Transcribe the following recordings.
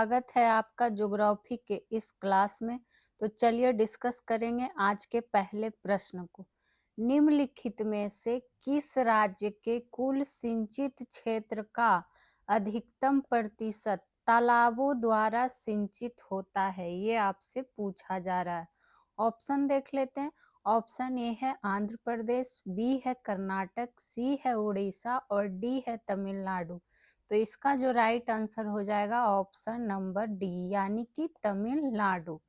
स्वागत है आपका ज्योग्राफी के इस क्लास में। तो चलिए डिस्कस करेंगे आज के पहले प्रश्न को। निम्नलिखित में से किस राज्य के कुल सिंचित क्षेत्र का अधिकतम प्रतिशत तालाबों द्वारा सिंचित होता है, ये आपसे पूछा जा रहा है। ऑप्शन देख लेते हैं। ऑप्शन ए है आंध्र प्रदेश, बी है कर्नाटक, सी है उड़ीसा और डी है तमिलनाडु। तो इसका जो राइट आंसर हो जाएगा ऑप्शन नंबर डी, यानी कि तमिलनाडु।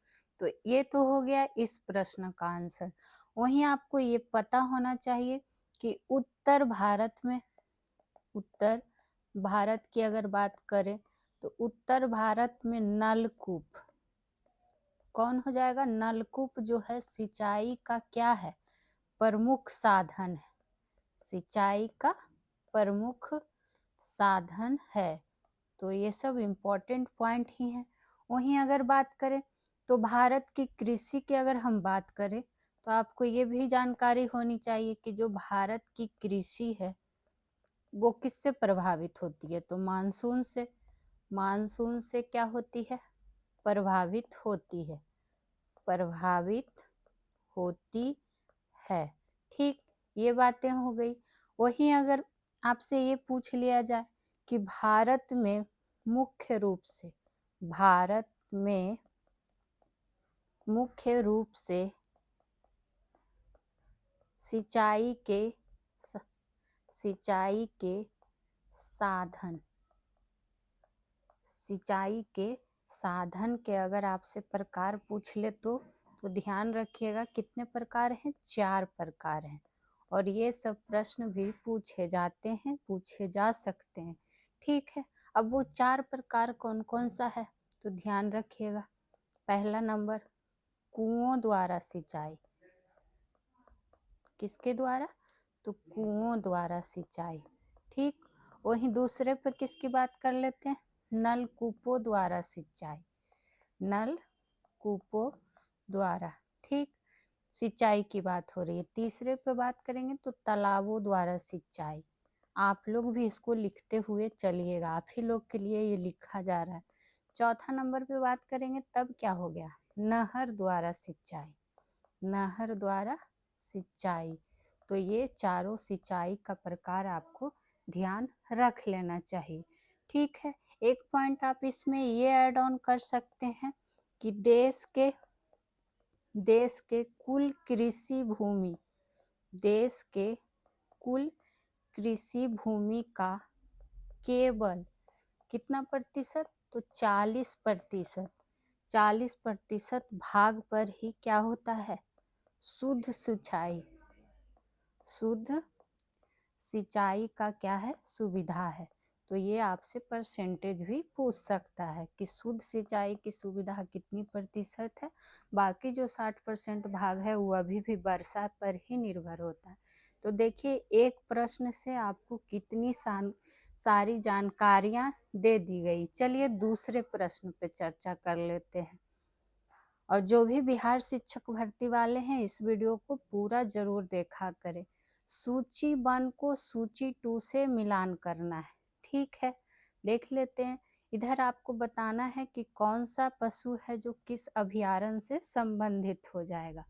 तो ये तो हो गया इस प्रश्न का आंसर। वहीं आपको ये पता होना चाहिए कि उत्तर भारत की अगर बात करें तो उत्तर भारत में नलकूप कौन हो जाएगा? नलकूप जो है सिंचाई का क्या है? प्रमुख साधन है। सिंचाई का प्रमुख साधन है। तो ये सब इम्पोर्टेंट पॉइंट ही हैं। वहीं अगर बात करें तो भारत की कृषि की अगर हम बात करें तो आपको ये भी जानकारी होनी चाहिए कि जो भारत की कृषि है वो किससे प्रभावित होती है? तो मानसून से। मानसून से क्या होती है? प्रभावित होती है। प्रभावित होती है। ठीक, ये बातें हो गई। वहीं अगर आपसे ये पूछ लिया जाए कि भारत में मुख्य रूप से सिंचाई के साधन के अगर आपसे प्रकार पूछ ले तो ध्यान रखिएगा कितने प्रकार हैं? 4 प्रकार हैं। और ये सब प्रश्न भी पूछे जा सकते हैं। ठीक है, अब वो 4 प्रकार कौन कौन सा है तो ध्यान रखिएगा। पहला नंबर कुओं द्वारा सिंचाई। किसके द्वारा? तो कुओं द्वारा सिंचाई। ठीक, वहीं दूसरे पर किसकी बात कर लेते हैं? नलकूपों द्वारा सिंचाई। नलकूपों द्वारा, ठीक, सिंचाई की बात हो रही है। तीसरे पे बात करेंगे तो तालाबों द्वारा सिंचाई। आप लोग भी इसको लिखते हुए चलिएगा, आप ही लोग के लिए ये लिखा जा रहा है। चौथा नंबर पे बात करेंगे तब क्या हो गया? नहर द्वारा सिंचाई। नहर द्वारा सिंचाई। तो ये चारों सिंचाई का प्रकार आपको ध्यान रख लेना चाहिए। ठीक है, एक पॉइंट आप इसमें ये ऐड ऑन कर सकते हैं कि देश के कुल कृषि भूमि का केवल कितना प्रतिशत? तो 40%। 40% भाग पर ही क्या होता है? शुद्ध सिंचाई का क्या है? सुविधा है। तो ये आपसे परसेंटेज भी पूछ सकता है कि शुद्ध सिंचाई की सुविधा कितनी प्रतिशत है। बाकी जो 60% भाग है वो अभी भी वर्षा पर ही निर्भर होता है। तो देखिए एक प्रश्न से आपको कितनी सारी जानकारियां दे दी गई। चलिए दूसरे प्रश्न पे चर्चा कर लेते हैं। और जो भी बिहार शिक्षक भर्ती वाले हैं इस वीडियो को पूरा जरूर देखा करें। सूची 1 को सूची 2 से मिलान करना है। ठीक है, देख लेते हैं। इधर आपको बताना है कि कौन सा पशु है जो किस अभयारण्य से संबंधित हो जाएगा।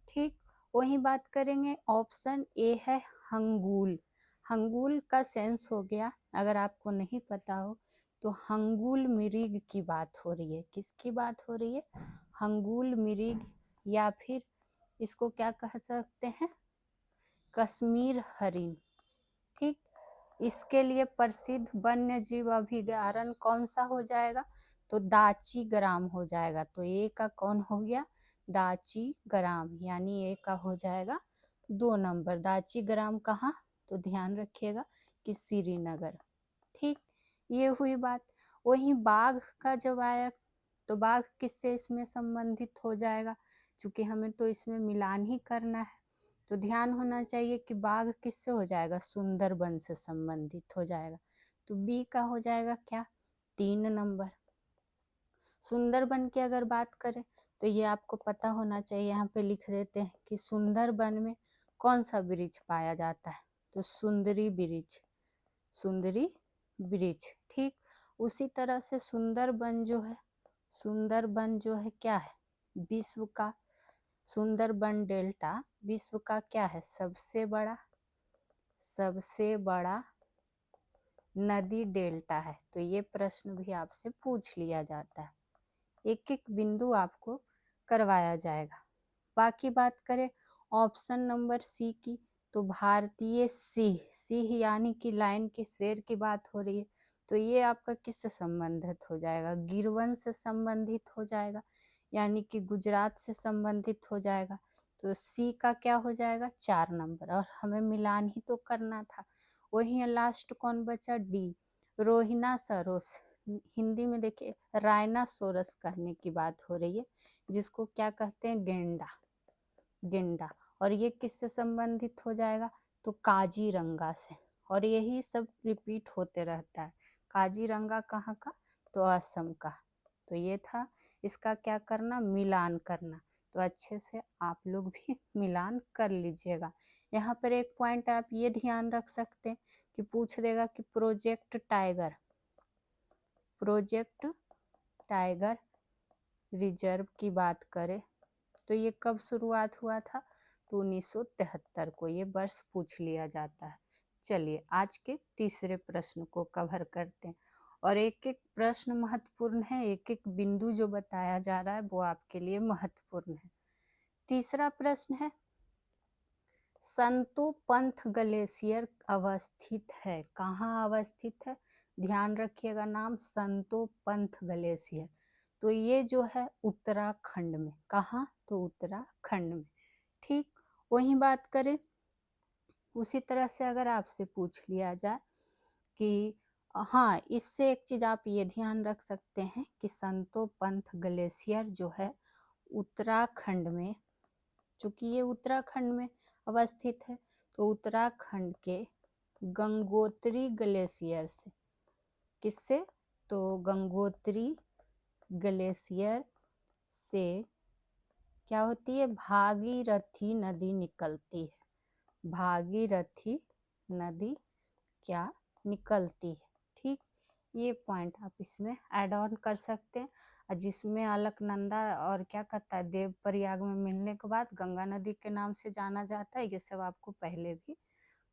ठीक, वही बात करेंगे। ऑप्शन ए है हंगूल। हंगूल का सेंस हो गया, अगर आपको नहीं पता हो तो हंगूल मृग की बात हो रही है। किसकी बात हो रही है? हंगूल मृग, या फिर इसको क्या कह सकते हैं? कश्मीर हरिण। ठीक, इसके लिए प्रसिद्ध वन्य जीव अभयारण्य कौन सा हो जाएगा? तो दाची ग्राम हो जाएगा। तो ए का कौन हो गया? दाची ग्राम, यानी ए का हो जाएगा 2 नंबर। दाची ग्राम कहाँ? तो ध्यान रखिएगा कि श्रीनगर। ठीक, ये हुई बात। वहीं बाघ का जब आया तो बाघ किससे इसमें संबंधित हो जाएगा? क्योंकि हमें तो इसमें मिलान ही करना है। तो ध्यान होना चाहिए कि बाघ किससे हो जाएगा? सुंदरबन से संबंधित हो जाएगा। तो बी का हो जाएगा क्या? 3 नंबर। सुंदरबन की अगर बात करें तो ये आपको पता होना चाहिए। यहाँ पे लिख देते हैं कि सुंदरबन में कौन सा वृक्ष पाया जाता है? तो सुंदरी वृक्ष। ठीक, उसी तरह से सुंदरबन जो है क्या है, विश्व का, सुंदरबन डेल्टा विश्व का क्या है, सबसे बड़ा नदी डेल्टा है। तो ये प्रश्न भी आपसे पूछ लिया जाता है, एक एक बिंदु आपको करवाया जाएगा। बाकी बात करें ऑप्शन नंबर सी की, तो भारतीय सिंह यानी कि लायन के शेर की बात हो रही है, तो ये आपका किससे संबंधित हो जाएगा, गिरवन से संबंधित हो जाएगा, यानी कि गुजरात से संबंधित हो जाएगा। तो सी का क्या हो जाएगा, 4 नंबर, और हमें मिलान ही तो करना था। वही लास्ट कौन बचा, डी, रोहिनासरोस, हिंदी में देखिए राइनासोरस कहने की बात हो रही है, जिसको क्या कहते हैं, गेंडा। और ये किससे संबंधित हो जाएगा, तो काजीरंगा से। और यही सब रिपीट होते रहता है। काजीरंगा कहाँ का, तो असम का। तो ये था इसका क्या करना, मिलान करना। तो अच्छे से आप लोग भी मिलान कर लीजिएगा। यहाँ पर एक पॉइंट आप ये ध्यान रख सकते हैं कि पूछ देगा कि प्रोजेक्ट टाइगर रिजर्व की बात करें तो ये कब शुरुआत हुआ था, तो 1973 को ये वर्ष पूछ लिया जाता है। चलिए आज के तीसरे प्रश्न को कवर करते हैं, और एक एक प्रश्न महत्वपूर्ण है, एक एक बिंदु जो बताया जा रहा है वो आपके लिए महत्वपूर्ण है। तीसरा प्रश्न है, संतोपंथ ग्लेशियर अवस्थित है, कहाँ अवस्थित है, ध्यान रखिएगा नाम, संतोपंथ ग्लेशियर। तो ये जो है उत्तराखंड में, कहाँ, तो उत्तराखंड में। ठीक, वही बात करें उसी तरह से अगर आपसे पूछ लिया जाए कि हाँ, इससे एक चीज आप ये ध्यान रख सकते हैं कि संतोपंथ ग्लेशियर जो है उत्तराखंड में, चूंकि ये उत्तराखंड में अवस्थित है, तो उत्तराखंड के गंगोत्री ग्लेशियर से, किससे, तो गंगोत्री ग्लेशियर से क्या होती है, भागीरथी नदी निकलती है, भागीरथी नदी क्या निकलती है। ठीक, ये पॉइंट आप इसमें ऐड ऑन कर सकते हैं, जिसमें अलकनंदा और क्या कहता है, देवप्रयाग में मिलने के बाद गंगा नदी के नाम से जाना जाता है। ये सब आपको पहले भी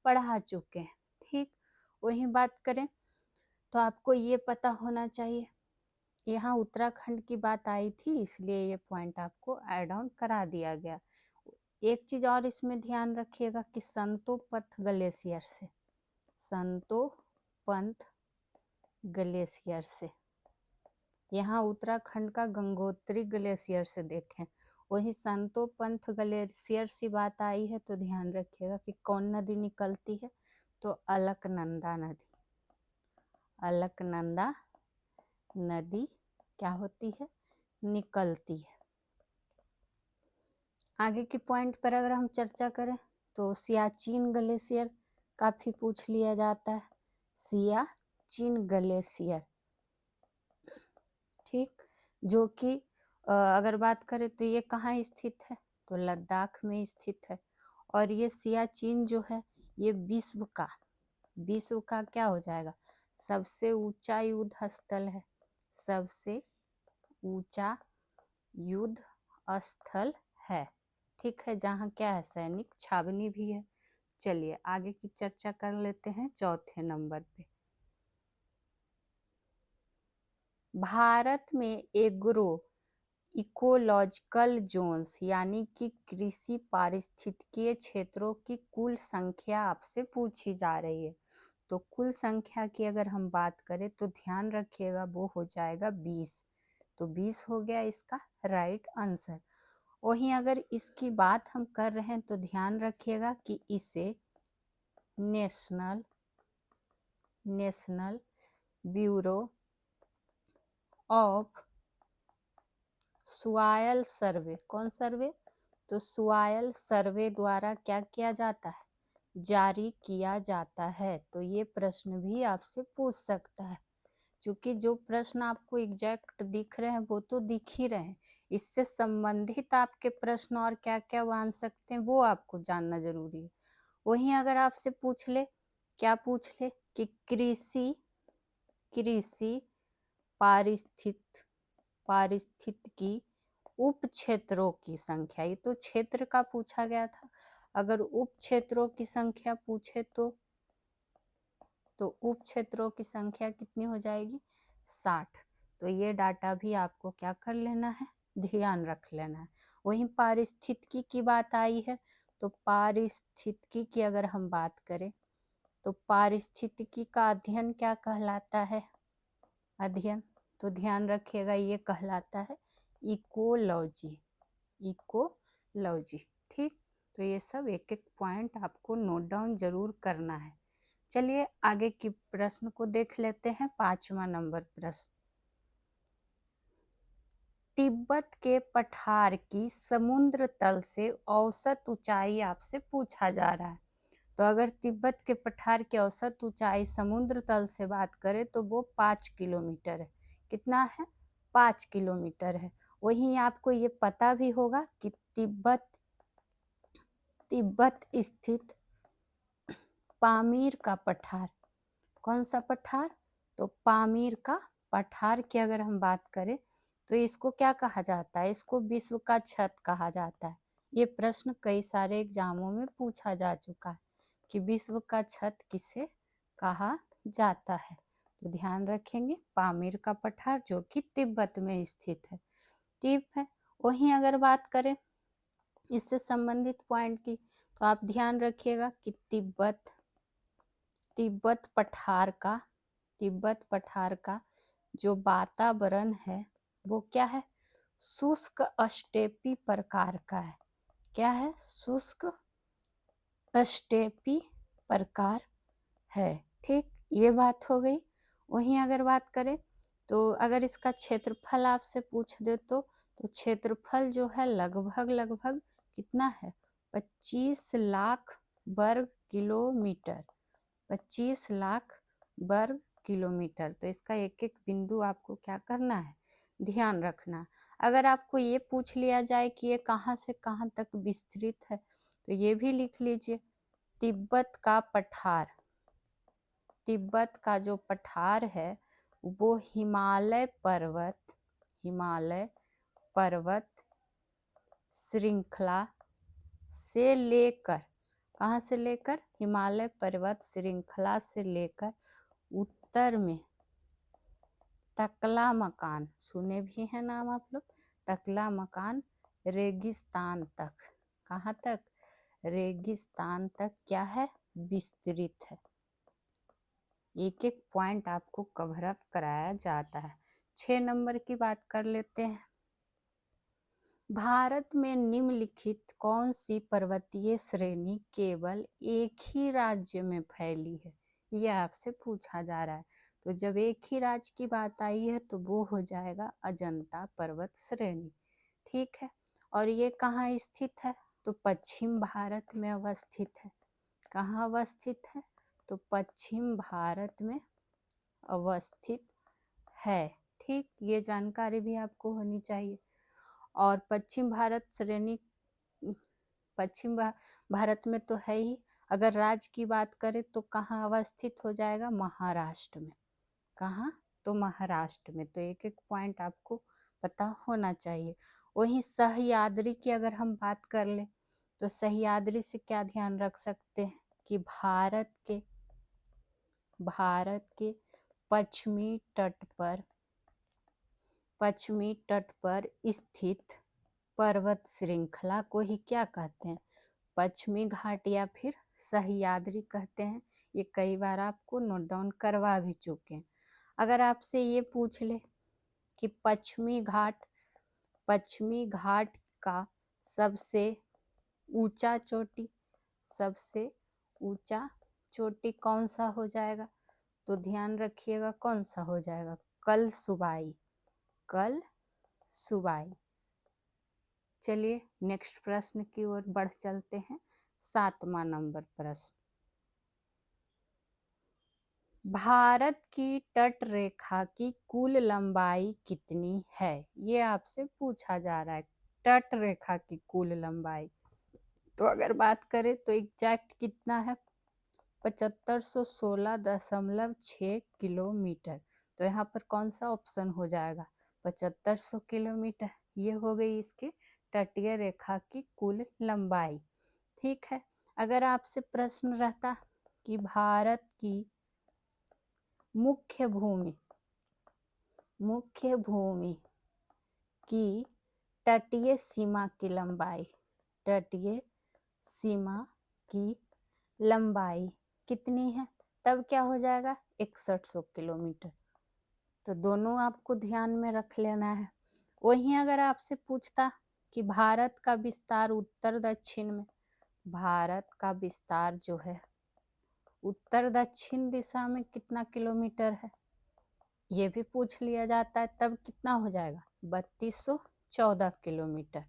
पढ़ा चुके हैं। ठीक, वही बात करें तो आपको ये पता होना चाहिए, यहाँ उत्तराखंड की बात आई थी इसलिए ये पॉइंट आपको ऐड ऑन करा दिया गया। एक चीज और इसमें ध्यान रखिएगा कि संतोपंथ ग्लेशियर से, संतोपंथ ग्लेशियर से, यहाँ उत्तराखंड का गंगोत्री ग्लेशियर से देखें, वही संतोपंथ ग्लेशियर से बात आई है, तो ध्यान रखिएगा कि कौन नदी निकलती है, तो अलकनंदा नदी, अलकनंदा नदी क्या होती है, निकलती है। आगे के पॉइंट पर अगर हम चर्चा करें तो सियाचिन ग्लेशियर काफी पूछ लिया जाता है, सियाचिन ग्लेशियर। ठीक, जो कि अगर बात करें तो ये कहाँ स्थित है, तो लद्दाख में स्थित है। और ये सियाचिन जो है ये विश्व का क्या हो जाएगा, सबसे ऊंचा युद्ध स्थल है, सबसे ऊंचा युद्ध स्थल है। ठीक है, जहाँ क्या है, सैनिक छावनी भी है। चलिए आगे की चर्चा कर लेते हैं चौथे नंबर पे। भारत में एग्रो इकोलॉजिकल जोन्स यानी कि कृषि पारिस्थितिकीय क्षेत्रों की कुल संख्या आपसे पूछी जा रही है। तो कुल संख्या की अगर हम बात करें तो ध्यान रखिएगा वो हो जाएगा 20। तो 20 हो गया इसका राइट आंसर। वहीं अगर इसकी बात हम कर रहे हैं तो ध्यान रखिएगा कि इसे नेशनल ब्यूरो ऑफ सॉइल सर्वे, कौन सर्वे, तो सॉइल सर्वे द्वारा क्या किया जाता है, जारी किया जाता है। तो ये प्रश्न भी आपसे पूछ सकता है, क्योंकि जो प्रश्न आपको एग्जैक्ट दिख रहे हैं वो तो दिख ही रहे हैं, इससे संबंधित आपके प्रश्न और क्या क्या बन सकते हैं वो आपको जानना जरूरी है। वहीं अगर आपसे पूछ ले, क्या पूछ ले कि कृषि पारिस्थितिकी उप क्षेत्रों की संख्या, ये तो क्षेत्र का पूछा गया था, अगर उप क्षेत्रों की संख्या पूछे तो उप क्षेत्रों की संख्या कितनी हो जाएगी 60। तो ये डाटा भी आपको क्या कर लेना है, ध्यान रख लेना है। वहीं पारिस्थितिकी की बात आई है, तो पारिस्थितिकी की अगर हम बात करें तो पारिस्थितिकी का अध्ययन क्या कहलाता है, अध्ययन, तो ध्यान रखिएगा ये कहलाता है इकोलॉजी, इकोलॉजी। ठीक, तो ये सब एक एक पॉइंट आपको नोट डाउन जरूर करना है। चलिए आगे की प्रश्न को देख लेते हैं। 5वां नंबर प्रश्न, तिब्बत के पठार की समुद्र तल से औसत ऊंचाई आपसे पूछा जा रहा है। तो अगर तिब्बत के पठार की औसत ऊंचाई समुद्र तल से बात करें तो वो 5 किलोमीटर है। कितना है, 5 किलोमीटर है। वहीं आपको ये पता भी होगा कि तिब्बत स्थित पामीर का पठार, कौन सा पठार, तो पामीर का पठार की अगर हम बात करें तो इसको क्या कहा जाता है, इसको विश्व का छत कहा जाता है। ये प्रश्न कई सारे एग्जामों में पूछा जा चुका है कि विश्व का छत किसे कहा जाता है। तो ध्यान रखेंगे पामीर का पठार जो कि तिब्बत में स्थित है। ठीक है, वहीं अगर बात करें इससे संबंधित पॉइंट की, तो आप ध्यान रखिएगा कि तिब्बत पठार का जो वातावरण है वो क्या है, शुष्क स्टेपी प्रकार का है। क्या है, शुष्क स्टेपी प्रकार है। ठीक, ये बात हो गई। वहीं अगर बात करें तो अगर इसका क्षेत्रफल आपसे पूछ दे तो क्षेत्रफल जो है लगभग कितना है, 25 लाख वर्ग किलोमीटर, 25 लाख वर्ग किलोमीटर। तो इसका एक एक बिंदु आपको क्या करना है, ध्यान रखना। अगर आपको ये पूछ लिया जाए कि ये कहाँ से कहाँ तक विस्तृत है तो ये भी लिख लीजिए, तिब्बत का जो पठार है वो हिमालय पर्वत श्रृंखला से लेकर, कहाँ से लेकर, हिमालय पर्वत श्रृंखला से लेकर उत्तर में तकला मकान, सुने भी है नाम आप लोग, तकला मकान रेगिस्तान तक, कहाँ तक, रेगिस्तान तक क्या है, विस्तृत है। एक एक पॉइंट आपको कवर अप कराया जाता है। 6 नंबर की बात कर लेते हैं। भारत में निम्नलिखित कौन सी पर्वतीय श्रेणी केवल एक ही राज्य में फैली है, ये आपसे पूछा जा रहा है। तो जब एक ही राज्य की बात आई है तो वो हो जाएगा अजंता पर्वत श्रेणी। ठीक है, और ये कहाँ स्थित है, तो पश्चिम भारत में अवस्थित है। कहाँ अवस्थित है, तो पश्चिम भारत में अवस्थित है। ठीक, ये जानकारी भी आपको होनी चाहिए। और पश्चिम भारत में तो है ही, अगर राज्य की बात करें तो कहाँ अवस्थित हो जाएगा, महाराष्ट्र में। कहाँ, तो महाराष्ट्र में। तो एक एक पॉइंट आपको पता होना चाहिए। वहीं सह्याद्री की अगर हम बात कर ले तो सह्याद्री से क्या ध्यान रख सकते हैं कि भारत के पश्चिमी तट पर स्थित पर्वत श्रृंखला को ही क्या कहते हैं, पश्चिमी घाट या फिर सह्याद्री कहते हैं। ये कई बार आपको नोट डाउन करवा भी चुके हैं। अगर आपसे ये पूछ ले कि पश्चिमी घाट का सबसे ऊंचा चोटी कौन सा हो जाएगा, तो ध्यान रखिएगा कौन सा हो जाएगा, कल सुबाई। चलिए नेक्स्ट प्रश्न की ओर बढ़ चलते हैं। 7वां नंबर प्रश्न, भारत की तट रेखा की कुल लंबाई कितनी है, ये आपसे पूछा जा रहा है, तट रेखा की कुल लंबाई। तो अगर बात करें तो एग्जैक्ट कितना है, 7516.6 किलोमीटर। तो यहाँ पर कौन सा ऑप्शन हो जाएगा, 7500 किलोमीटर। ये हो गई इसकी तटीय रेखा की कुल लंबाई। ठीक है, अगर आपसे प्रश्न रहता कि भारत की मुख्य भूमि की तटीय सीमा की लंबाई, तटीय सीमा की लंबाई कितनी है, तब क्या हो जाएगा 6100 किलोमीटर। तो दोनों आपको ध्यान में रख लेना है। वहीं अगर आपसे पूछता कि भारत का विस्तार उत्तर दक्षिण में, भारत का विस्तार जो है उत्तर दक्षिण दिशा में कितना किलोमीटर है, ये भी पूछ लिया जाता है, तब कितना हो जाएगा 3214 किलोमीटर।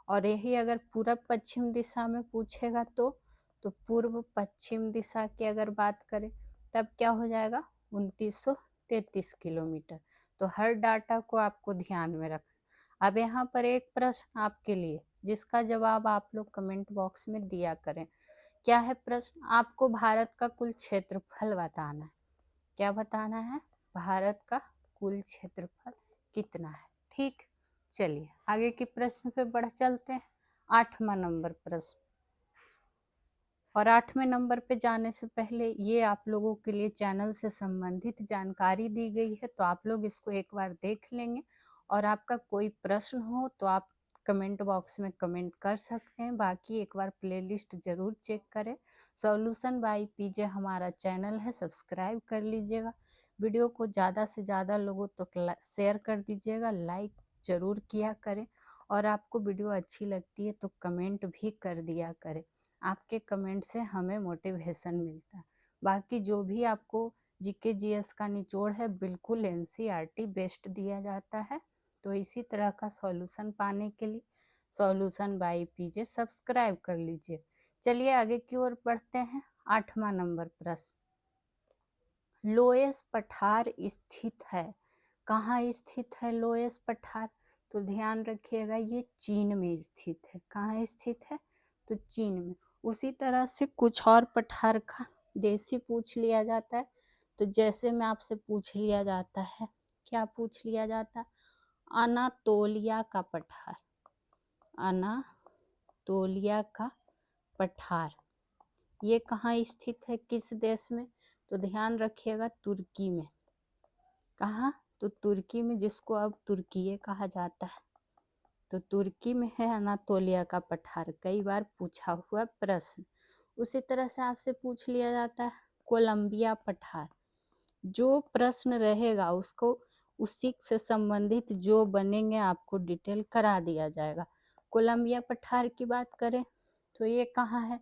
और यही अगर पूर्व पश्चिम दिशा में पूछेगा तो पूर्व पश्चिम दिशा की अगर बात करें तब क्या हो जाएगा 2933 किलोमीटर। तो हर डाटा को आपको ध्यान में रखना। अब यहाँ पर एक प्रश्न आपके लिए जिसका जवाब आप लोग कमेंट बॉक्स में दिया करें। क्या है प्रश्न, आपको भारत का कुल क्षेत्रफल बताना है। क्या बताना है, भारत का कुल क्षेत्रफल कितना है। ठीक, चलिए आगे के प्रश्न पे बढ़ चलते हैं। 8वां नंबर प्रश्न। और 8वें नंबर पे जाने से पहले ये आप लोगों के लिए चैनल से संबंधित जानकारी दी गई है, तो आप लोग इसको एक बार देख लेंगे। और आपका कोई प्रश्न हो तो आप कमेंट बॉक्स में कमेंट कर सकते हैं। बाकी एक बार प्लेलिस्ट जरूर चेक करें। सॉल्यूशन बाय पीजे हमारा चैनल है, सब्सक्राइब कर लीजिएगा। वीडियो को ज़्यादा से ज़्यादा लोगों तक शेयर कर दीजिएगा, लाइक जरूर किया करें। और आपको वीडियो अच्छी लगती है तो कमेंट भी कर दिया करें। आपके कमेंट से हमें मोटिवेशन मिलता है। बाकी जो भी आपको जीके जीएस का निचोड़ है बिल्कुल एनसीईआरटी बेस्ड दिया जाता है। तो इसी तरह का सॉल्यूशन पाने के लिए सॉल्यूशन बाय पीजे सब्सक्राइब कर लीजिए। चलिए आगे की ओर बढ़ते हैं। 8वां नंबर प्रश्न, लोएस पठार स्थित है। कहाँ स्थित है लोएस पठार, तो ध्यान रखिएगा ये चीन में स्थित है। कहाँ स्थित है, तो चीन में। उसी तरह से कुछ और पठार का देशी पूछ लिया जाता है। तो जैसे में आपसे पूछ लिया जाता है, क्या पूछ लिया जाता है, अनातोलिया का पठार, अनातोलिया का पठार ये कहाँ स्थित है, किस देश में, तो ध्यान रखिएगा तुर्की में। कहाँ, तो तुर्की में, जिसको अब तुर्की कहा जाता है। तो तुर्की में है अनातोलिया का पठार, कई बार पूछा हुआ प्रश्न। उसी तरह से आपसे पूछ लिया जाता है कोलंबिया पठार। जो प्रश्न रहेगा उसको उसी से संबंधित जो बनेंगे आपको डिटेल करा दिया जाएगा। कोलंबिया पठार की बात करें तो ये कहाँ है,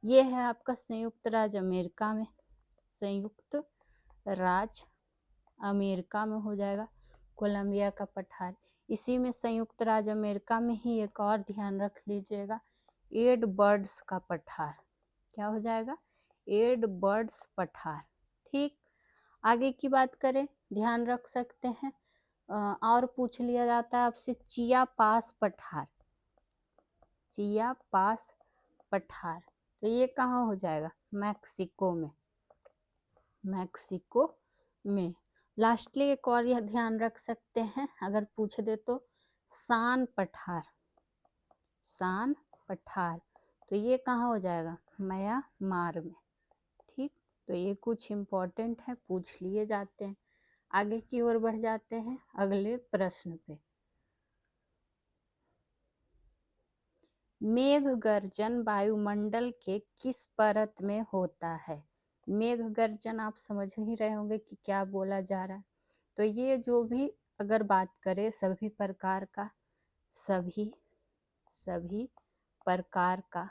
ये है आपका संयुक्त राज्य अमेरिका में। संयुक्त राज्य अमेरिका में हो जाएगा कोलंबिया का पठार। इसी में संयुक्त राज्य अमेरिका में ही एक और ध्यान रख लीजिएगा, एडवर्ड्स का पठार। क्या हो जाएगा, एडवर्ड्स पठार। ठीक, आगे की बात करें, ध्यान रख सकते हैं और पूछ लिया जाता है आपसे चियापास पठार। चियापास पठार, तो ये कहाँ हो जाएगा, मैक्सिको में। मैक्सिको में। लास्टली एक और यह ध्यान रख सकते हैं, अगर पूछ दे तो सान पठार। सान पठार, तो ये कहाँ हो जाएगा, म्यांमार में। ठीक, तो ये कुछ इम्पोर्टेंट है, पूछ लिए जाते हैं। आगे की ओर बढ़ जाते हैं अगले प्रश्न पे। मेघ गर्जन वायुमंडल के किस परत में होता है। मेघ गर्जन आप समझ ही रहे होंगे कि क्या बोला जा रहा है। तो ये जो भी अगर बात करें सभी प्रकार का, सभी प्रकार का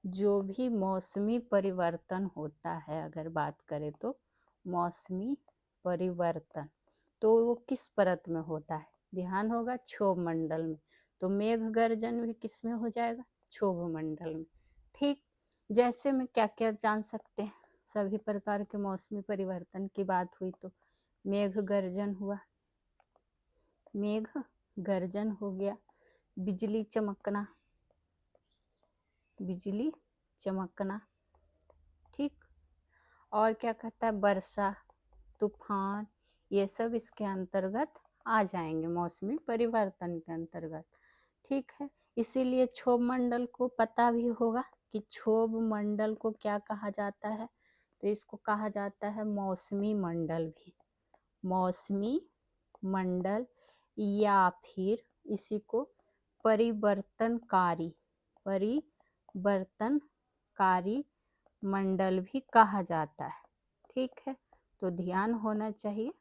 जो भी मौसमी परिवर्तन होता है, अगर बात करें तो मौसमी परिवर्तन, तो वो किस परत में होता है, ध्यान होगा क्षोभ मंडल में। तो मेघ गर्जन भी किस में हो जाएगा, क्षोभ मंडल में। ठीक, जैसे में क्या क्या जान सकते हैं, सभी प्रकार के मौसमी परिवर्तन की बात हुई तो मेघ गर्जन हुआ, मेघ गर्जन हो गया, बिजली चमकना, बिजली चमकना। ठीक, और क्या कहता है, वर्षा, तूफान, ये सब इसके अंतर्गत आ जाएंगे, मौसमी परिवर्तन के अंतर्गत। ठीक है, इसीलिए क्षोभ मंडल को पता भी होगा कि क्षोभ मंडल को क्या कहा जाता है, तो इसको कहा जाता है मौसमी मंडल भी, मौसमी मंडल, या फिर इसी को परिवर्तनकारी मंडल भी कहा जाता है। ठीक है, तो ध्यान होना चाहिए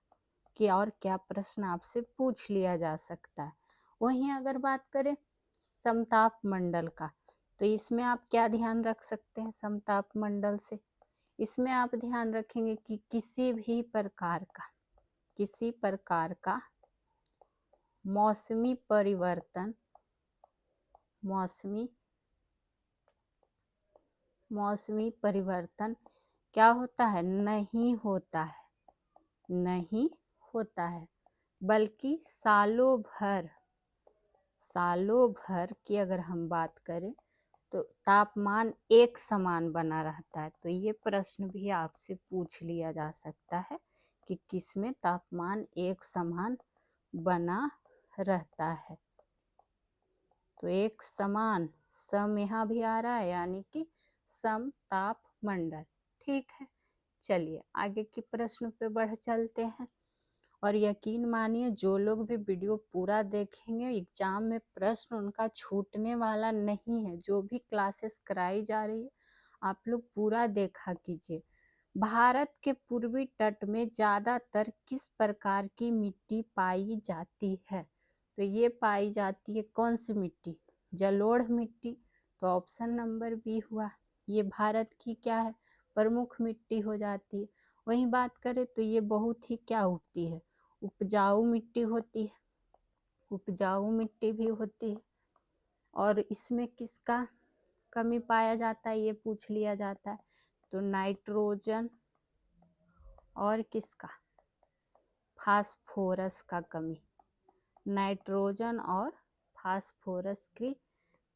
कि और क्या प्रश्न आपसे पूछ लिया जा सकता है। वहीं अगर बात करें समताप मंडल का, तो इसमें आप क्या ध्यान रख सकते हैं समताप मंडल से? इसमें आप ध्यान रखेंगे कि किसी प्रकार का मौसमी परिवर्तन क्या होता है? नहीं होता है, बल्कि सालों भर की अगर हम बात करें तो तापमान एक समान बना रहता है। तो ये प्रश्न भी आपसे पूछ लिया जा सकता है कि किसमें तापमान एक समान बना रहता है। तो एक समान, सम यहाँ भी आ रहा है, यानी कि समताप मंडल। ठीक है, चलिए आगे के प्रश्न पे बढ़ चलते हैं। और यकीन मानिए जो लोग भी वीडियो पूरा देखेंगे, एग्जाम में प्रश्न उनका छूटने वाला नहीं है। जो भी क्लासेस कराई जा रही है आप लोग पूरा देखा कीजिए। भारत के पूर्वी तट में ज्यादातर किस प्रकार की मिट्टी पाई जाती है? तो ये पाई जाती है कौन सी मिट्टी? जलोढ़ मिट्टी। तो ऑप्शन नंबर बी हुआ, ये भारत की क्या है? प्रमुख मिट्टी हो जाती है। वहीं बात करें तो ये बहुत ही क्या उगती है? उपजाऊ मिट्टी होती है, उपजाऊ मिट्टी भी होती है। और इसमें किसका कमी पाया जाता है ये पूछ लिया जाता है, तो नाइट्रोजन और किसका? फास्फोरस का कमी, नाइट्रोजन और फास्फोरस की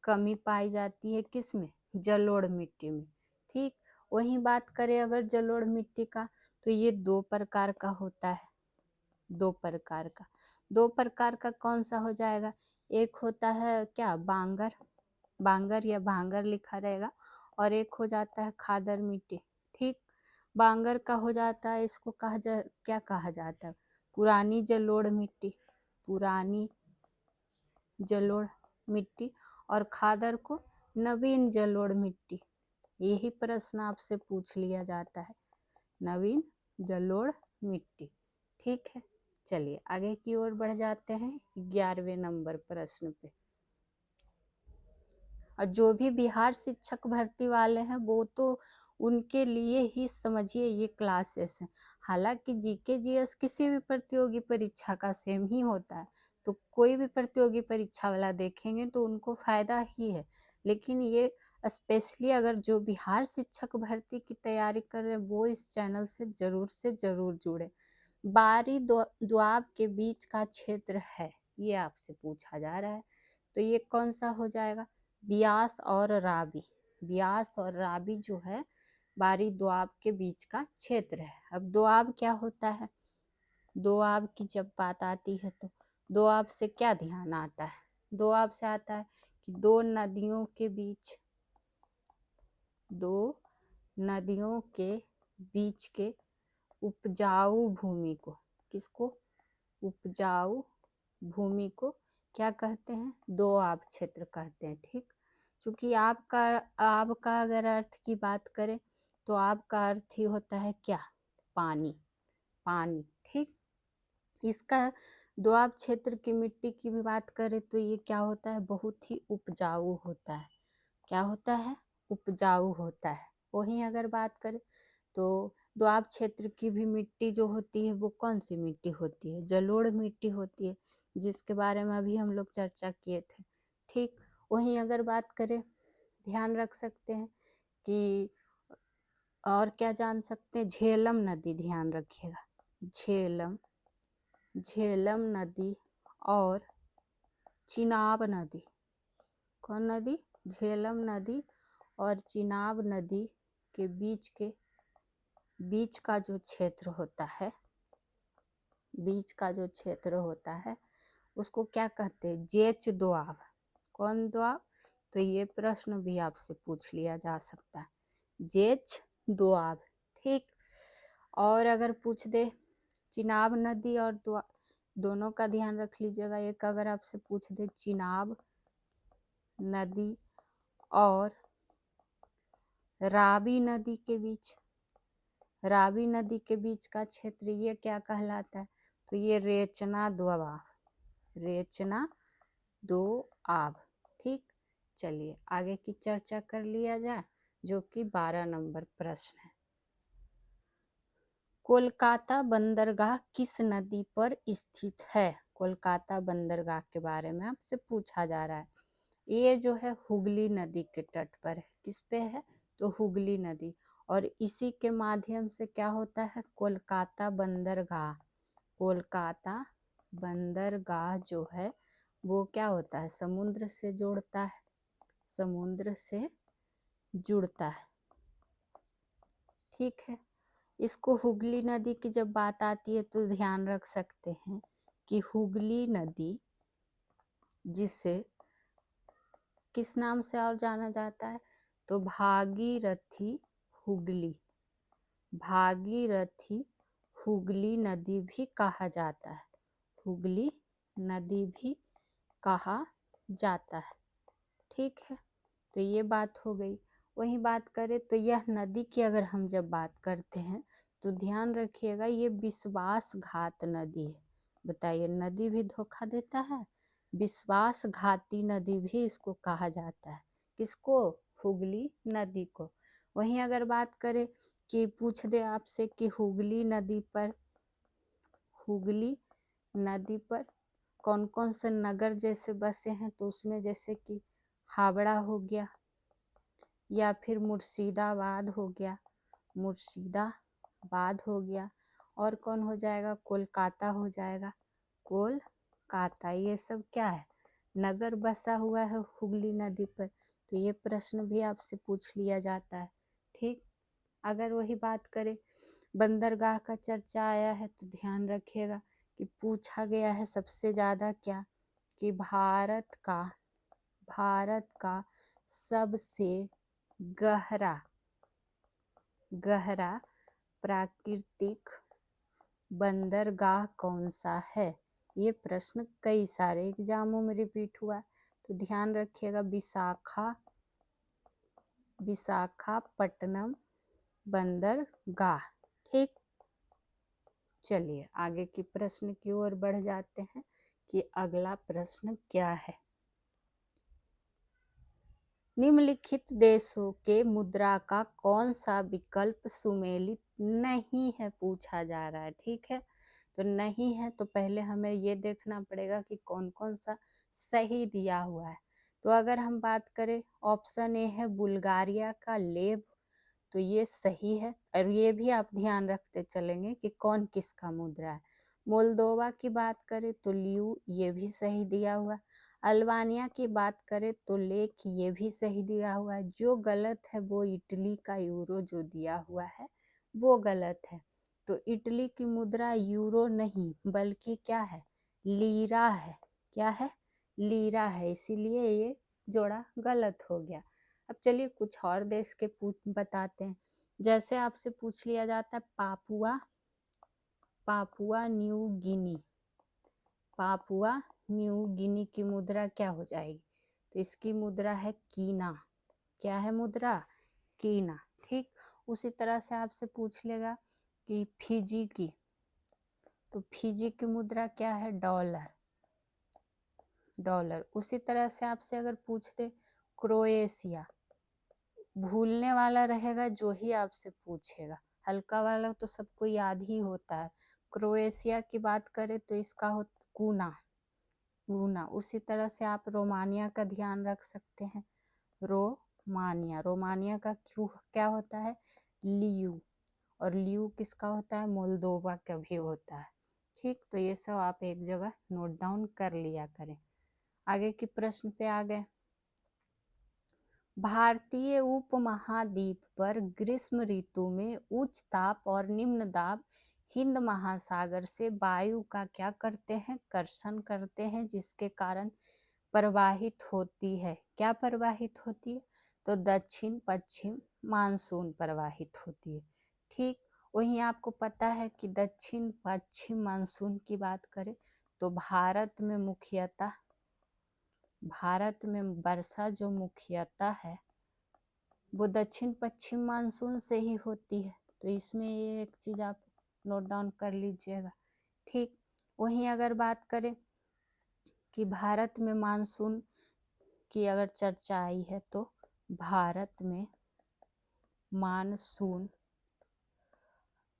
कमी पाई जाती है किसमें? जलोढ़ मिट्टी में। ठीक, वहीं बात करें अगर जलोढ़ मिट्टी का, तो ये दो प्रकार का होता है, दो प्रकार का कौन सा हो जाएगा? एक होता है क्या? बांगर या भांगर लिखा रहेगा, और एक हो जाता है खादर मिट्टी। ठीक, बांगर का हो जाता है, इसको क्या कहा जाता है? पुरानी जलोढ़ मिट्टी, और खादर को नवीन जलोढ़ मिट्टी। यही प्रश्न आपसे पूछ लिया जाता है, नवीन जलोढ़ मिट्टी। ठीक है, चलिए आगे की ओर बढ़ जाते हैं 11वें नंबर प्रश्न पे। और जो भी बिहार शिक्षक भर्ती वाले हैं वो तो उनके लिए ही समझिए ये क्लासेस हैं। हालांकि जीके जीएस किसी भी प्रतियोगी परीक्षा का सेम ही होता है, तो कोई भी प्रतियोगी परीक्षा वाला देखेंगे तो उनको फायदा ही है। लेकिन ये स्पेशली अगर जो बिहार शिक्षक भर्ती की तैयारी कर रहे हैं वो इस चैनल से जरूर जुड़े। बारी द्वाब के बीच का क्षेत्र है, ये आपसे पूछा जा रहा है। तो ये कौन सा हो जाएगा? ब्यास और रावी जो है बारी दोआब के बीच का क्षेत्र है। अब दोआब क्या होता है? दोआब की जब बात आती है तो दोआब से क्या ध्यान आता है? दोआब से आता है कि दो नदियों के बीच के उपजाऊ भूमि को, किसको? उपजाऊ भूमि को क्या कहते हैं? दोआब क्षेत्र कहते हैं। ठीक, क्योंकि आपका अगर अर्थ की बात करें तो आपका अर्थ ही होता है क्या? पानी। ठीक, इसका दोआब क्षेत्र की मिट्टी की भी बात करें तो ये क्या होता है? बहुत ही उपजाऊ होता है। क्या होता है? उपजाऊ होता है। वहीं अगर बात करें तो दोआब क्षेत्र की भी मिट्टी जो होती है वो कौन सी मिट्टी होती है? जलोढ़ मिट्टी होती है, जिसके बारे में अभी हम लोग चर्चा किए थे। ठीक, वहीं अगर बात करें, ध्यान रख सकते हैं कि और क्या जान सकते हैं? झेलम नदी, ध्यान रखिएगा, झेलम नदी और चिनाब नदी। कौन नदी? झेलम नदी और चिनाब नदी के बीच का जो क्षेत्र होता है बीच का जो क्षेत्र होता है उसको क्या कहते हैं, जेच दोआब। कौन दोआब? तो ये प्रश्न भी आपसे पूछ लिया जा सकता है, जेच दोआब। ठीक। और अगर पूछ दे चिनाब नदी और दोनों का ध्यान रख लीजिएगा। एक अगर आपसे पूछ दे चिनाब नदी और रावी नदी के बीच, रावी नदी के बीच का क्षेत्र ये क्या कहलाता है? तो ये रेचना दोआब, रेचना दोआब। ठीक। चलिए आगे की चर्चा कर लिया जाए, जो कि 12 नंबर प्रश्न है। कोलकाता बंदरगाह किस नदी पर स्थित है? कोलकाता बंदरगाह के बारे में आपसे पूछा जा रहा है। ये जो है हुगली नदी के तट पर है। किस पे है? तो हुगली नदी। और इसी के माध्यम से क्या होता है, कोलकाता बंदरगाह, कोलकाता बंदरगाह जो है वो क्या होता है, समुद्र से जोड़ता है, समुद्र से जुड़ता है। ठीक है। इसको हुगली नदी की जब बात आती है तो ध्यान रख सकते हैं कि हुगली नदी, जिसे किस नाम से और जाना जाता है, तो भागीरथी हुगली, भागीरथी हुगली नदी भी कहा जाता है, हुगली नदी भी कहा जाता है। ठीक है। तो ये बात हो गई। वही बात करें तो यह नदी की अगर हम जब बात करते हैं तो ध्यान रखिएगा ये विश्वासघात नदी है। बताइए, नदी भी धोखा देता है, विश्वासघाती नदी भी इसको कहा जाता है। किसको? हुगली नदी को। वहीं अगर बात करें कि पूछ दे आपसे कि हुगली नदी पर, हुगली नदी पर कौन कौन से नगर जैसे बसे हैं, तो उसमें जैसे कि हावड़ा हो गया, या फिर मुर्शिदाबाद हो गया, मुर्शिदाबाद हो गया, और कौन हो जाएगा, कोलकाता हो जाएगा, कोलकाता। ये सब क्या है, नगर बसा हुआ है हुगली नदी पर। तो ये प्रश्न भी आपसे पूछ लिया जाता है। ठीक। अगर वही बात करें बंदरगाह का चर्चा आया है तो ध्यान रखिएगा कि पूछा गया है सबसे ज़्यादा क्या, कि भारत का सबसे गहरा प्राकृतिक बंदरगाह कौन सा है। ये प्रश्न कई सारे एग्जामों में रिपीट हुआ, तो ध्यान रखिएगा विशाखापट्टनम बंदरगाह। ठीक। चलिए आगे की प्रश्न की ओर बढ़ जाते हैं कि अगला प्रश्न क्या है। निम्नलिखित देशों के मुद्रा का कौन सा विकल्प सुमेलित नहीं है, पूछा जा रहा है। ठीक है। तो नहीं है तो पहले हमें ये देखना पड़ेगा कि कौन कौन सा सही दिया हुआ है। तो अगर हम बात करें ऑप्शन ए है बुल्गारिया का लेव, तो ये सही है। और ये भी आप ध्यान रखते चलेंगे कि कौन किसका मुद्रा है। मोल्दोवा की बात करें तो ल्यू, ये भी सही दिया हुआ। अल्बानिया की बात करें तो लेक, ये भी सही दिया हुआ है। जो गलत है वो इटली का यूरो जो दिया हुआ है वो गलत है। तो इटली की मुद्रा यूरो नहीं बल्कि क्या है, लीरा है। क्या है? लीरा है। इसीलिए ये जोड़ा गलत हो गया। अब चलिए कुछ और देश के बताते हैं। जैसे आपसे पूछ लिया जाता है Papua New Guinea, Papua New Guinea की मुद्रा क्या हो जाएगी, तो इसकी मुद्रा है कीना। क्या है मुद्रा? कीना। ठीक। उसी तरह से आपसे पूछ लेगा कि फिजी की, तो फिजी की मुद्रा क्या है? Dollar, dollar. उसी तरह से आपसे अगर पूछ दे क्रोएशिया, भूलने वाला रहेगा जो ही आपसे पूछेगा, हल्का वाला तो सबको याद ही होता है। क्रोएशिया की बात करें तो इसका हो कूना, कूना। उसी तरह से आप रोमानिया का ध्यान रख सकते हैं, रोमानिया, रोमानिया का क्यों क्या होता है? लियू। और लियू किसका होता है? मोल्दोवा का भी होता है। ठीक। तो ये सब आप एक जगह नोट डाउन कर लिया करें। आगे के प्रश्न पे आ गए। भारतीय उपमहाद्वीप पर ग्रीष्म ऋतु में उच्च ताप और निम्न दाब हिंद महासागर से वायु का क्या करते हैं, कर्षण करते हैं, जिसके कारण प्रवाहित होती है। क्या प्रवाहित होती है? तो दक्षिण पश्चिम मानसून प्रवाहित होती है। ठीक, वहीं आपको पता है कि दक्षिण पश्चिम मानसून की बात करें तो भारत में वर्षा जो मुख्यतः है वो दक्षिण पश्चिम मानसून से ही होती है। तो इसमें ये एक चीज आप नोट डाउन कर लीजिएगा। ठीक, वहीं अगर बात करें कि भारत में मानसून की अगर चर्चा आई है तो भारत में मानसून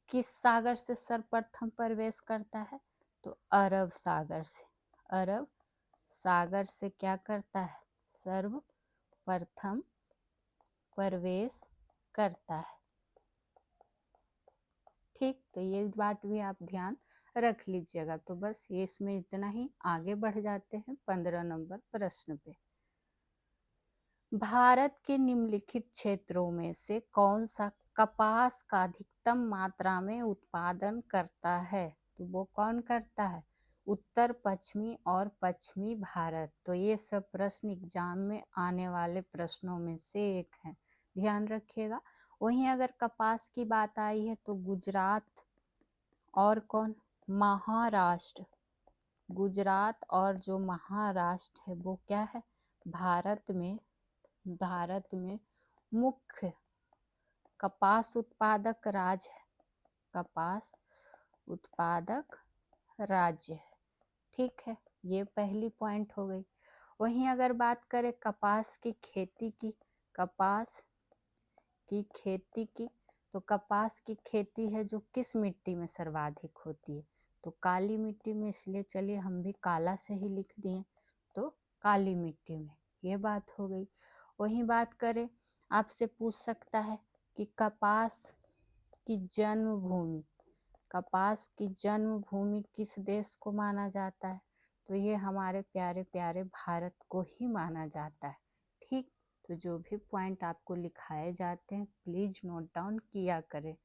किस सागर से सर्वप्रथम प्रवेश करता है? तो अरब सागर से। अरब सागर से क्या करता है? सर्वप्रथम प्रवेश करता है। ठीक, तो ये बात भी आप ध्यान रख लीजिएगा। तो बस ये इसमें इतना ही, आगे बढ़ जाते हैं 15 नंबर प्रश्न पे। भारत के निम्नलिखित क्षेत्रों में से कौन सा कपास का अधिकतम मात्रा में उत्पादन करता है? तो वो कौन करता है? उत्तर पश्चिमी और पश्चिमी भारत। तो ये सब प्रश्न एग्जाम में आने वाले प्रश्नों में से एक है, ध्यान रखिएगा। वहीं अगर कपास की बात आई है तो गुजरात और कौन? महाराष्ट्र। गुजरात और जो महाराष्ट्र है वो क्या है? भारत में मुख्य कपास उत्पादक राज्य है। कपास उत्पादक राज्य है। ठीक है, ये पहली पॉइंट हो गई। वहीं अगर बात करें कपास की खेती की, तो कपास की खेती है जो किस मिट्टी में सर्वाधिक होती है? तो काली मिट्टी में, इसलिए चलिए हम भी काला से ही लिख दिए, तो काली मिट्टी में। ये बात हो गई। वहीं बात करें, आपसे पूछ सकता है कि कपास की जन्मभूमि किस देश को माना जाता है? तो ये हमारे प्यारे प्यारे भारत को ही माना जाता है। ठीक, तो जो भी पॉइंट आपको लिखाए जाते हैं प्लीज नोट डाउन किया करें।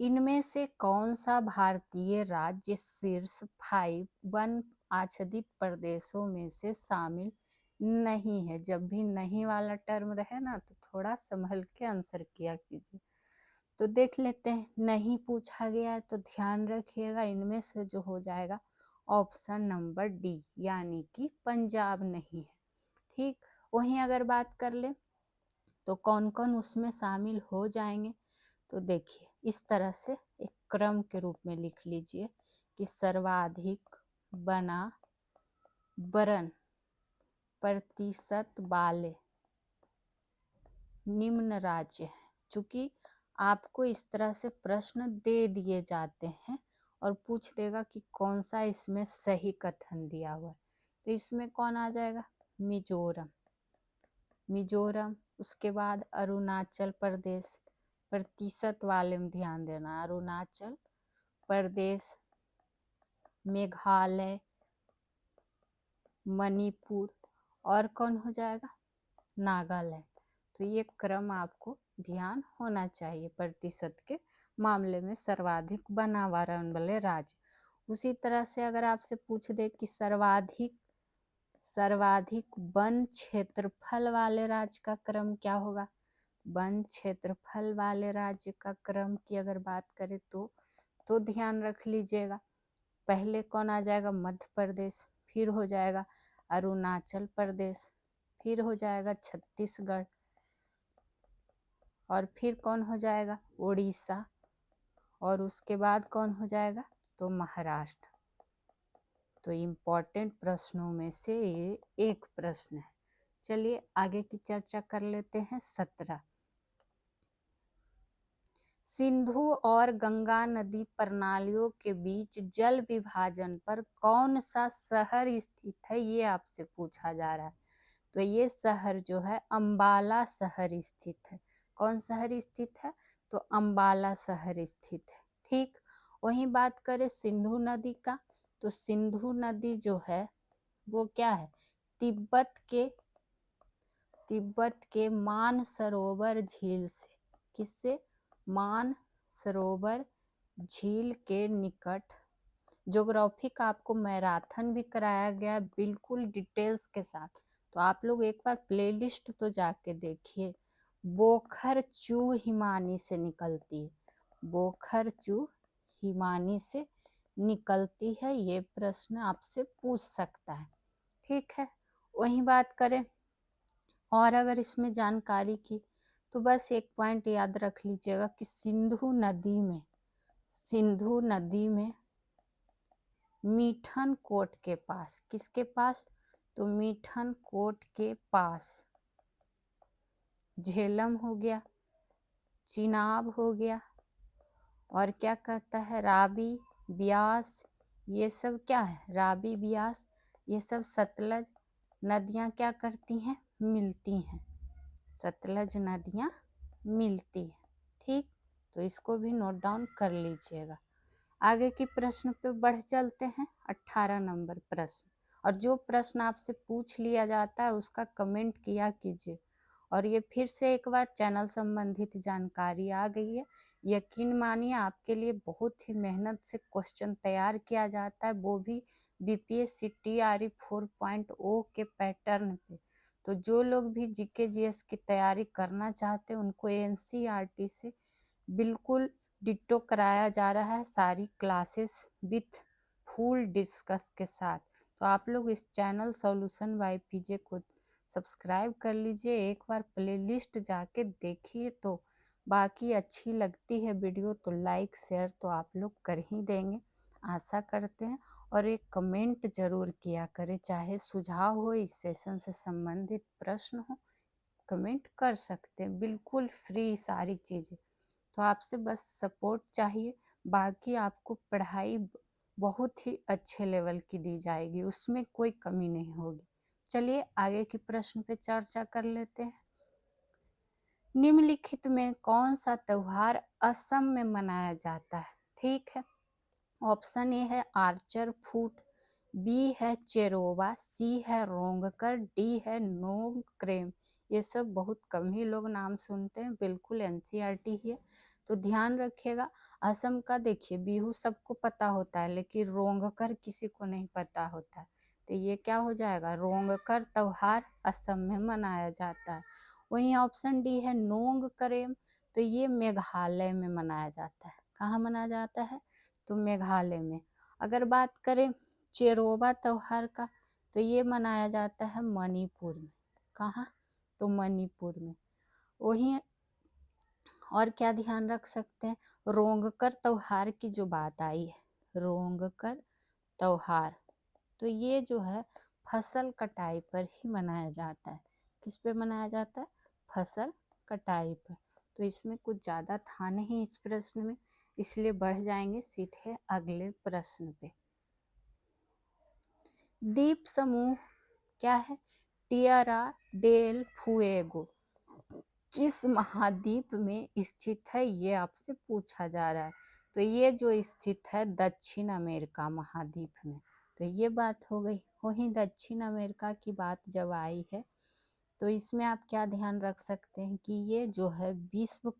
इनमें से कौन सा भारतीय राज्य शीर्ष 5 वन आच्छादित प्रदेशों में से शामिल नहीं है? जब भी नहीं वाला टर्म रहे ना तो थोड़ा संभल के आंसर किया कीजिए। तो देख लेते हैं, नहीं पूछा गया है तो ध्यान रखिएगा, इनमें से जो हो जाएगा ऑप्शन नंबर डी, यानी कि पंजाब नहीं है। ठीक, वहीं अगर बात कर ले तो कौन कौन उसमें शामिल हो जाएंगे? तो देखिए, इस तरह से एक क्रम के रूप में लिख लीजिए कि सर्वाधिक वनावरण प्रतिशत वाले निम्न राज्य हैं। चूंकि आपको इस तरह से प्रश्न दे दिए जाते हैं और पूछ देगा कि कौन सा इसमें सही कथन दिया हुआ है, तो इसमें कौन आ जाएगा? मिजोरम। उसके बाद अरुणाचल प्रदेश, प्रतिशत वाले में ध्यान देना, अरुणाचल प्रदेश, मेघालय, मणिपुर, और कौन हो जाएगा? नागालैंड। तो ये क्रम आपको ध्यान होना चाहिए प्रतिशत के मामले में, सर्वाधिक वनावरण वाले राज्य। उसी तरह से अगर आपसे पूछ दे कि सर्वाधिक वन क्षेत्रफल वाले राज्य का क्रम क्या होगा? वन क्षेत्रफल वाले राज्य का क्रम की अगर बात करें तो ध्यान रख लीजिएगा, पहले कौन आ जाएगा? मध्य प्रदेश, फिर हो जाएगा अरुणाचल प्रदेश, फिर हो जाएगा छत्तीसगढ़, और फिर कौन हो जाएगा? उड़ीसा, और उसके बाद कौन हो जाएगा? तो महाराष्ट्र। तो इम्पोर्टेंट प्रश्नों में से ये एक प्रश्न है। चलिए आगे की चर्चा कर लेते हैं। 17, सिंधु और गंगा नदी प्रणालियों के बीच जल विभाजन पर कौन सा शहर स्थित है? ये आपसे पूछा जा रहा है। तो ये शहर जो है अंबाला शहर स्थित है। कौन शहर स्थित है? तो अंबाला शहर स्थित है। ठीक, वहीं बात करें सिंधु नदी का, तो सिंधु नदी जो है वो क्या है? तिब्बत के मानसरोवर झील से, किससे? मानसरोवर झील के निकट। ज्योग्राफी का आपको मैराथन भी कराया गया बिल्कुल डिटेल्स के साथ, तो आप लोग एक बार प्लेलिस्ट तो जाके देखिए। बोखर चू हिमानी से निकलती है, बोखर चू हिमानी से निकलती है, ये प्रश्न आपसे पूछ सकता है। ठीक है, वही बात करें और अगर इसमें जानकारी की तो बस एक पॉइंट याद रख लीजिएगा कि सिंधु नदी में मीठन कोट के पास, किसके पास, तो मीठन कोट के पास झेलम हो गया, चिनाब हो गया, और क्या कहता है रावी, ब्यास, ये सब क्या है, रावी ब्यास, ये सब सतलज नदियाँ क्या करती हैं, मिलती हैं, सतलज नदियाँ मिलती हैं। ठीक, तो इसको भी नोट डाउन कर लीजिएगा। आगे की प्रश्न पे बढ़ चलते हैं। 18 नंबर प्रश्न, और जो प्रश्न आपसे पूछ लिया जाता है उसका कमेंट किया कीजिए। और ये फिर से एक बार चैनल संबंधित जानकारी आ गई है, यकीन मानिए आपके लिए बहुत ही मेहनत से क्वेश्चन तैयार किया जाता है, वो भी बीपीएससी टीआरई 4.0 के पैटर्न पे। तो जो लोग भी जीके जीएस की तैयारी करना चाहते हैं उनको एनसीईआरटी से बिल्कुल डिट्टो कराया जा रहा है, सारी क्लासेस विथ फुल डिस्कस के साथ। तो आप लोग इस चैनल सॉल्यूशन बाय पीजे को सब्सक्राइब कर लीजिए, एक बार प्लेलिस्ट जाके देखिए। तो बाकी अच्छी लगती है वीडियो तो लाइक शेयर तो आप लोग कर ही देंगे, आशा करते हैं। और एक कमेंट जरूर किया करें, चाहे सुझाव हो, इस सेशन से संबंधित प्रश्न हो, कमेंट कर सकते हैं, बिल्कुल फ्री सारी चीज़ें। तो आपसे बस सपोर्ट चाहिए, बाकी आपको पढ़ाई बहुत ही अच्छे लेवल की दी जाएगी, उसमें कोई कमी नहीं होगी। चलिए आगे के प्रश्न पे चर्चा कर लेते हैं। निम्नलिखित में कौन सा त्योहार असम में मनाया जाता है? ठीक है, ऑप्शन ए है आर्चर फूट, बी है चेरोवा, सी है रोंगकर, डी है नोंगक्रेम। ये सब बहुत कम ही लोग नाम सुनते हैं, बिल्कुल एनसीईआरटी ही है, तो ध्यान रखिएगा। असम का देखिए बिहू सबको पता होता है, लेकिन रोंगकर किसी को नहीं पता होता है, तो ये क्या हो जाएगा, रोंगकर त्योहार असम में मनाया जाता है। वहीं ऑप्शन डी है नोंगक्रेम, तो ये मेघालय में मनाया जाता है। कहाँ मनाया जाता है, तो मेघालय में। अगर बात करें चेरोवा त्योहार का, तो ये मनाया जाता है मणिपुर में। कहाँ, तो मणिपुर में। वहीं और क्या ध्यान रख सकते हैं, रोंगकर त्योहार की जो बात आई है, रोंगकर त्योहार, तो ये जो है फसल कटाई पर ही मनाया जाता है। किस पे मनाया जाता है, फसल कटाई पर। तो इसमें कुछ ज़्यादा था नहीं इस प्रश्न में, इसलिए बढ़ जाएंगे सीधे अगले प्रश्न पे। द्वीप समूह क्या है, टिएरा डेल फुएगो किस महाद्वीप में स्थित है, ये आपसे पूछा जा रहा है। तो ये जो स्थित है दक्षिण अमेरिका महाद्वीप में, तो ये बात हो गई। वहीं दक्षिण अमेरिका की बात जब आई है तो इसमें आप क्या ध्यान रख सकते हैं कि ये जो है विश्व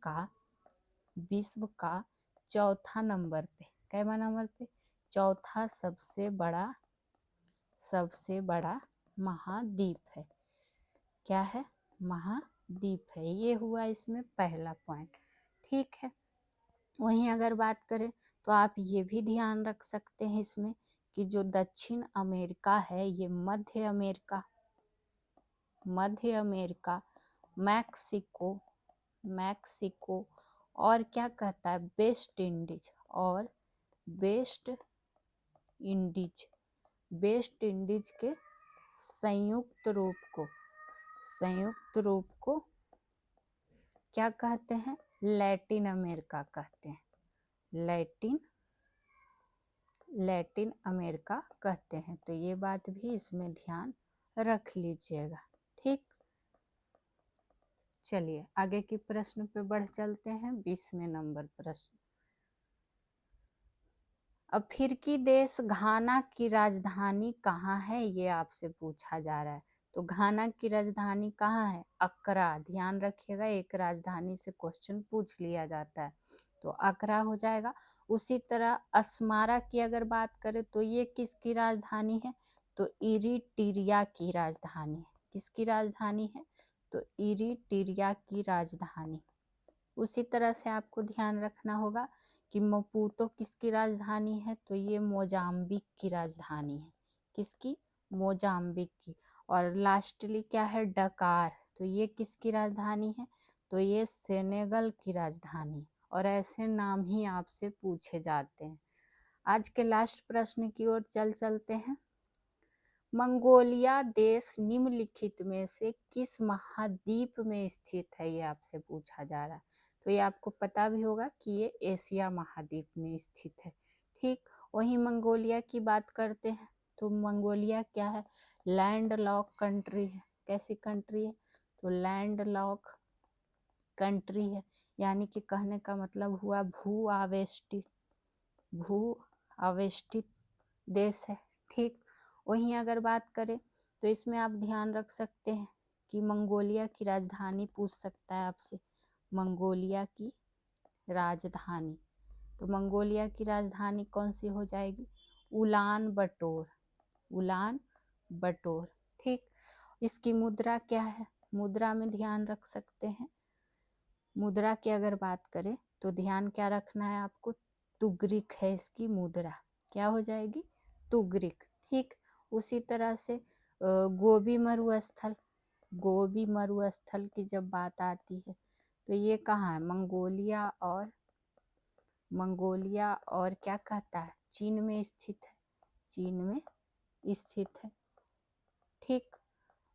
का चौथा नंबर पे, कैवा नंबर पे, चौथा सबसे बड़ा महाद्वीप है। क्या है, महाद्वीप है, ये हुआ इसमें पहला पॉइंट। ठीक है, वहीं अगर बात करें तो आप ये भी ध्यान रख सकते हैं इसमें कि जो दक्षिण अमेरिका है ये मध्य अमेरिका, मैक्सिको और क्या कहता है वेस्ट इंडीज के संयुक्त रूप को क्या कहते हैं, लैटिन अमेरिका कहते हैं, लैटिन अमेरिका कहते हैं। तो ये बात भी इसमें ध्यान रख लीजिएगा। ठीक, चलिए आगे की प्रश्न पे बढ़ चलते हैं। 20वें नंबर प्रश्न, अफ्रीकी देश घाना की राजधानी कहाँ है, ये आपसे पूछा जा रहा है। तो घाना की राजधानी कहाँ है, अक्रा। ध्यान रखिएगा, एक राजधानी से क्वेश्चन पूछ लिया जाता है, तो अक्रा हो जाएगा। उसी तरह अस्मारा की अगर बात करें तो ये किसकी राजधानी है, तो इरिट्रिया की राजधानी है। किसकी राजधानी है, तो इरिट्रिया की राजधानी। उसी तरह से आपको ध्यान रखना होगा कि मपूतो किसकी राजधानी है, तो ये मोजाम्बिक की राजधानी है। किसकी, मोजाम्बिक की। और लास्टली क्या है, डकार, तो ये किसकी राजधानी है, तो ये सेनेगल की राजधानी। और ऐसे नाम ही आपसे पूछे जाते हैं। आज के लास्ट प्रश्न की ओर चलते हैं। मंगोलिया देश निम्नलिखित में से किस महाद्वीप में स्थित है, ये आपसे पूछा जा रहा है। तो ये आपको पता भी होगा कि ये एशिया महाद्वीप में स्थित है। ठीक, वहीं मंगोलिया की बात करते हैं तो मंगोलिया क्या है, लैंड लॉक कंट्री है। कैसी कंट्री है, तो लैंड लॉक कंट्री है, यानी कि कहने का मतलब हुआ भू आवेष्टित देश है। ठीक, वहीं अगर बात करें तो इसमें आप ध्यान रख सकते हैं कि मंगोलिया की राजधानी पूछ सकता है आपसे, मंगोलिया की राजधानी। तो मंगोलिया की राजधानी कौन सी हो जाएगी, उलान बटोर, उलान बटोर। ठीक, इसकी मुद्रा क्या है, मुद्रा में ध्यान रख सकते हैं, मुद्रा की अगर बात करें तो ध्यान क्या रखना है आपको, तुगरिक है इसकी मुद्रा, क्या हो जाएगी, तुगरिक। ठीक, उसी तरह से गोबी मरुस्थल, गोबी मरुस्थल की जब बात आती है तो ये कहाँ है, मंगोलिया और क्या कहता है, चीन में स्थित है, चीन में स्थित है। ठीक,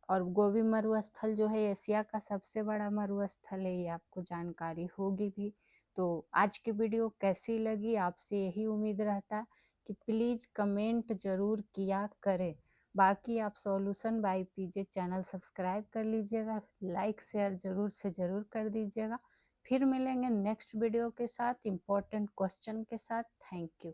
और गोबी मरुस्थल जो है एशिया का सबसे बड़ा मरुस्थल है, ये आपको जानकारी होगी भी। तो आज की वीडियो कैसी लगी, आपसे यही उम्मीद रहता है कि प्लीज़ कमेंट जरूर किया करें। बाकी आप solution by PJ channel subscribe कर लीजिएगा, लाइक शेयर जरूर से जरूर कर दीजिएगा। फिर मिलेंगे नेक्स्ट वीडियो के साथ, इम्पोर्टेंट क्वेश्चन के साथ। Thank you.